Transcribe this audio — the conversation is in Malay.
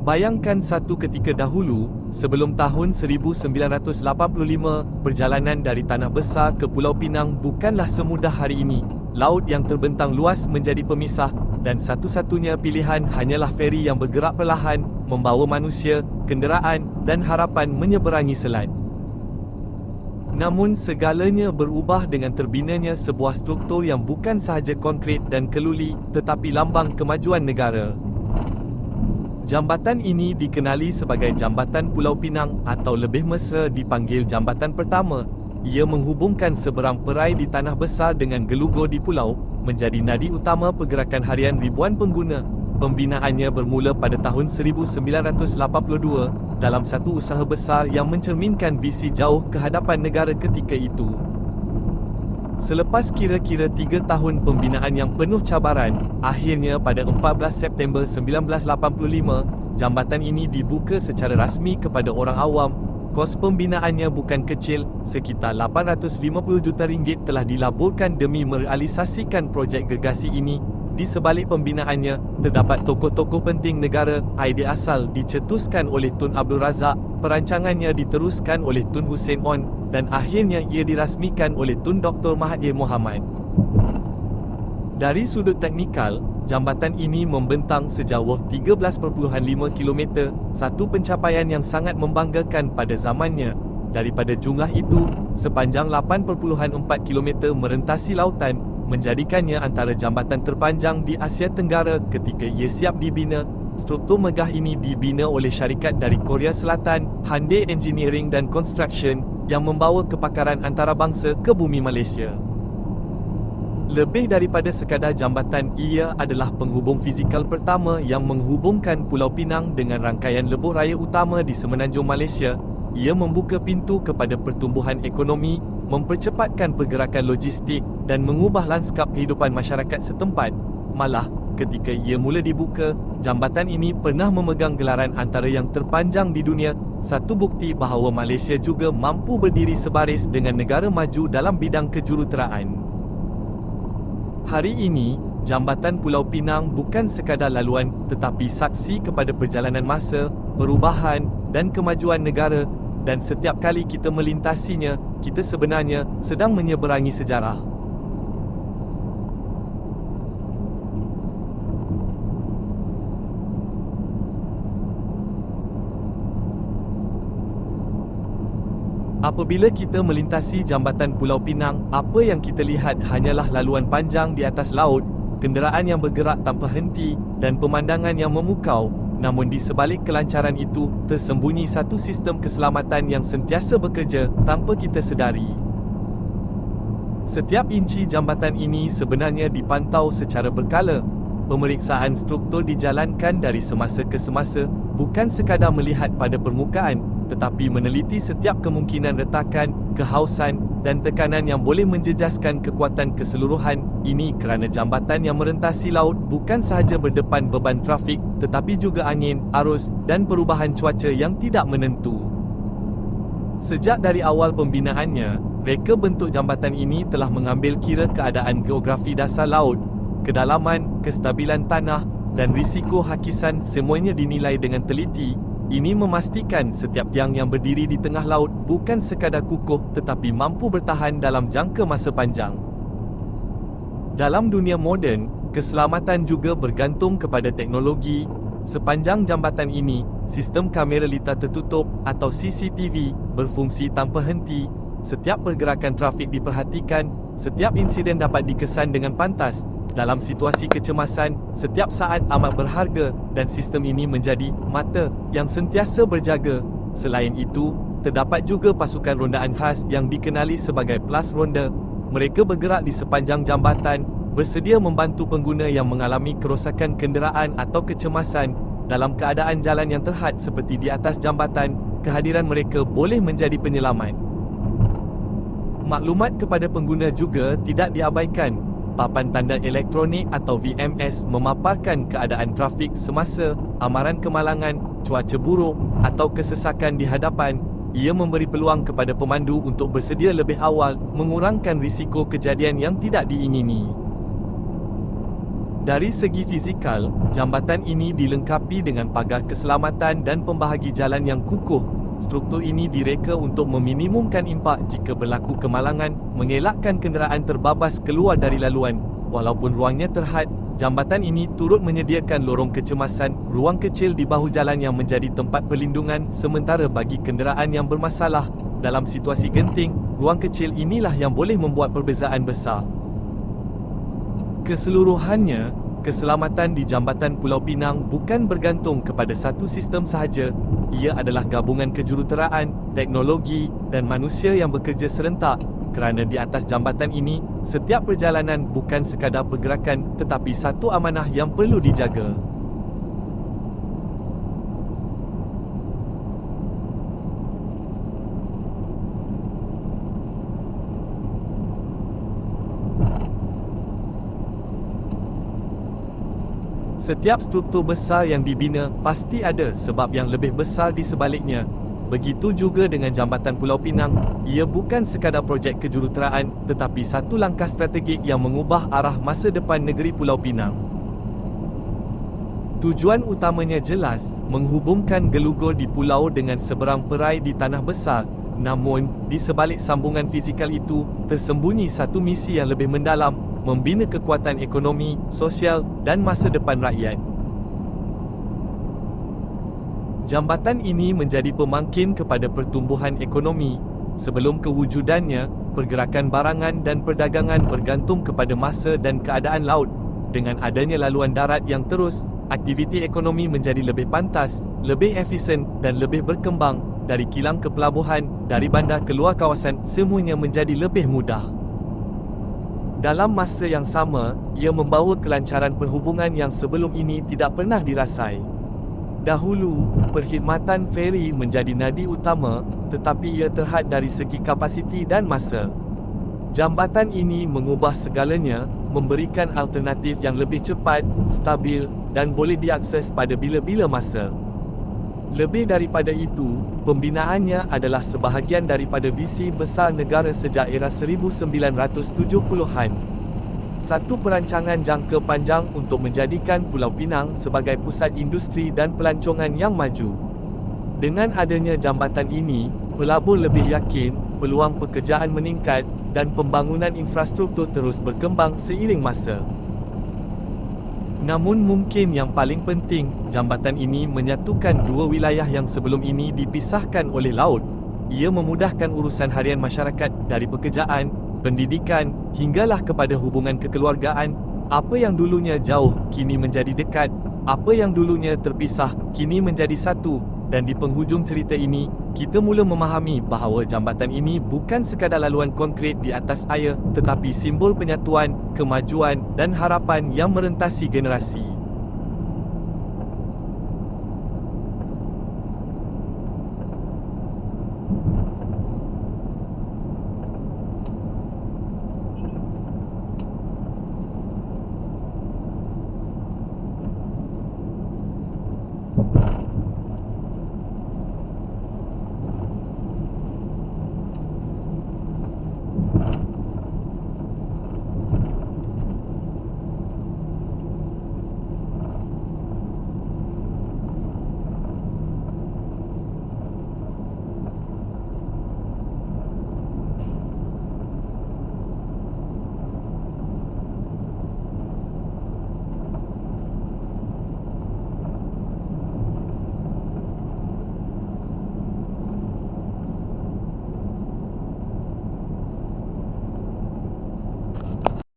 Bayangkan satu ketika dahulu, sebelum tahun 1985, perjalanan dari Tanah Besar ke Pulau Pinang bukanlah semudah hari ini. Laut yang terbentang luas menjadi pemisah, dan satu-satunya pilihan hanyalah feri yang bergerak perlahan, membawa manusia, kenderaan, dan harapan menyeberangi selat. Namun segalanya berubah dengan terbinanya sebuah struktur yang bukan sahaja konkret dan keluli, tetapi lambang kemajuan negara. Jambatan ini dikenali sebagai Jambatan Pulau Pinang atau lebih mesra dipanggil Jambatan Pertama. Ia menghubungkan seberang perai di Tanah Besar dengan gelugur di pulau, menjadi nadi utama pergerakan harian ribuan pengguna. Pembinaannya bermula pada tahun 1982 dalam satu usaha besar yang mencerminkan visi jauh ke hadapan negara ketika itu. Selepas kira-kira 3 tahun pembinaan yang penuh cabaran, akhirnya pada 14 September 1985, jambatan ini dibuka secara rasmi kepada orang awam. Kos pembinaannya bukan kecil, sekitar 850 juta ringgit telah dilaburkan demi merealisasikan projek gergasi ini. Di sebalik pembinaannya, terdapat tokoh-tokoh penting negara. Idea asal dicetuskan oleh Tun Abdul Razak, perancangannya diteruskan oleh Tun Hussein On, dan akhirnya ia dirasmikan oleh Tun Dr. Mahathir Mohamad. Dari sudut teknikal, jambatan ini membentang sejauh 13.5 km, satu pencapaian yang sangat membanggakan pada zamannya. Daripada jumlah itu, sepanjang 8.4 km merentasi lautan, menjadikannya antara jambatan terpanjang di Asia Tenggara ketika ia siap dibina. Struktur megah ini dibina oleh syarikat dari Korea Selatan, Hyundai Engineering dan Construction, yang membawa kepakaran antarabangsa ke bumi Malaysia. Lebih daripada sekadar jambatan, ia adalah penghubung fizikal pertama yang menghubungkan Pulau Pinang dengan rangkaian lebuh raya utama di semenanjung Malaysia. Ia membuka pintu kepada pertumbuhan ekonomi, mempercepatkan pergerakan logistik, dan mengubah lanskap kehidupan masyarakat setempat. Malah, ketika ia mula dibuka, jambatan ini pernah memegang gelaran antara yang terpanjang di dunia, satu bukti bahawa Malaysia juga mampu berdiri sebaris dengan negara maju dalam bidang kejuruteraan. Hari ini, Jambatan Pulau Pinang bukan sekadar laluan, tetapi saksi kepada perjalanan masa, perubahan, dan kemajuan negara. Dan setiap kali kita melintasinya, kita sebenarnya sedang menyeberangi sejarah. Apabila kita melintasi Jambatan Pulau Pinang, apa yang kita lihat hanyalah laluan panjang di atas laut, kenderaan yang bergerak tanpa henti, dan pemandangan yang memukau. Namun di sebalik kelancaran itu, tersembunyi satu sistem keselamatan yang sentiasa bekerja tanpa kita sedari. Setiap inci jambatan ini sebenarnya dipantau secara berkala. Pemeriksaan struktur dijalankan dari semasa ke semasa, bukan sekadar melihat pada permukaan, tetapi meneliti setiap kemungkinan retakan, kehausan, dan tekanan yang boleh menjejaskan kekuatan keseluruhan. Ini kerana jambatan yang merentasi laut bukan sahaja berdepan beban trafik, tetapi juga angin, arus, dan perubahan cuaca yang tidak menentu. Sejak dari awal pembinaannya, reka bentuk jambatan ini telah mengambil kira keadaan geografi dasar laut, kedalaman, kestabilan tanah, dan risiko hakisan semuanya dinilai dengan teliti. Ini memastikan setiap tiang yang berdiri di tengah laut bukan sekadar kukuh tetapi mampu bertahan dalam jangka masa panjang. Dalam dunia moden, keselamatan juga bergantung kepada teknologi. Sepanjang jambatan ini, sistem kamera litar tertutup atau CCTV berfungsi tanpa henti. Setiap pergerakan trafik diperhatikan, setiap insiden dapat dikesan dengan pantas. Dalam situasi kecemasan, setiap saat amat berharga dan sistem ini menjadi mata yang sentiasa berjaga. Selain itu, terdapat juga pasukan rondaan khas yang dikenali sebagai Plus Ronda. Mereka bergerak di sepanjang jambatan, bersedia membantu pengguna yang mengalami kerosakan kenderaan atau kecemasan. Dalam keadaan jalan yang terhad seperti di atas jambatan, kehadiran mereka boleh menjadi penyelamat. Maklumat kepada pengguna juga tidak diabaikan. Papan tanda elektronik atau VMS memaparkan keadaan trafik semasa, amaran kemalangan, cuaca buruk, atau kesesakan di hadapan. Ia memberi peluang kepada pemandu untuk bersedia lebih awal, mengurangkan risiko kejadian yang tidak diingini. Dari segi fizikal, jambatan ini dilengkapi dengan pagar keselamatan dan pembahagi jalan yang kukuh. Struktur ini direka untuk meminimumkan impak jika berlaku kemalangan, mengelakkan kenderaan terbabas keluar dari laluan. Walaupun ruangnya terhad, jambatan ini turut menyediakan lorong kecemasan, ruang kecil di bahu jalan yang menjadi tempat perlindungan sementara bagi kenderaan yang bermasalah. Dalam situasi genting, ruang kecil inilah yang boleh membuat perbezaan besar. Keseluruhannya, keselamatan di Jambatan Pulau Pinang bukan bergantung kepada satu sistem sahaja. Ia adalah gabungan kejuruteraan, teknologi, dan manusia yang bekerja serentak. Kerana di atas jambatan ini, setiap perjalanan bukan sekadar pergerakan tetapi satu amanah yang perlu dijaga. Setiap struktur besar yang dibina pasti ada sebab yang lebih besar di sebaliknya. Begitu juga dengan Jambatan Pulau Pinang, ia bukan sekadar projek kejuruteraan tetapi satu langkah strategik yang mengubah arah masa depan negeri Pulau Pinang. Tujuan utamanya jelas, menghubungkan Gelugur di pulau dengan seberang perai di Tanah Besar. Namun, di sebalik sambungan fizikal itu, tersembunyi satu misi yang lebih mendalam, membina kekuatan ekonomi, sosial, dan masa depan rakyat. Jambatan ini menjadi pemangkin kepada pertumbuhan ekonomi. Sebelum kewujudannya, pergerakan barangan dan perdagangan bergantung kepada masa dan keadaan laut. Dengan adanya laluan darat yang terus, aktiviti ekonomi menjadi lebih pantas, lebih efisien dan lebih berkembang. Dari kilang ke pelabuhan, dari bandar keluar kawasan, semuanya menjadi lebih mudah. Dalam masa yang sama, ia membawa kelancaran perhubungan yang sebelum ini tidak pernah dirasai. Dahulu, perkhidmatan feri menjadi nadi utama, tetapi ia terhad dari segi kapasiti dan masa. Jambatan ini mengubah segalanya, memberikan alternatif yang lebih cepat, stabil, dan boleh diakses pada bila-bila masa. Lebih daripada itu, pembinaannya adalah sebahagian daripada visi besar negara sejak era 1970-an. Satu perancangan jangka panjang untuk menjadikan Pulau Pinang sebagai pusat industri dan pelancongan yang maju. Dengan adanya jambatan ini, pelabur lebih yakin, peluang pekerjaan meningkat, dan pembangunan infrastruktur terus berkembang seiring masa. Namun mungkin yang paling penting, jambatan ini menyatukan dua wilayah yang sebelum ini dipisahkan oleh laut. Ia memudahkan urusan harian masyarakat dari pekerjaan, pendidikan, hinggalah kepada hubungan kekeluargaan. Apa yang dulunya jauh, kini menjadi dekat. Apa yang dulunya terpisah, kini menjadi satu. Dan di penghujung cerita ini, kita mula memahami bahawa jambatan ini bukan sekadar laluan konkret di atas air, tetapi simbol penyatuan, kemajuan dan harapan yang merentasi generasi.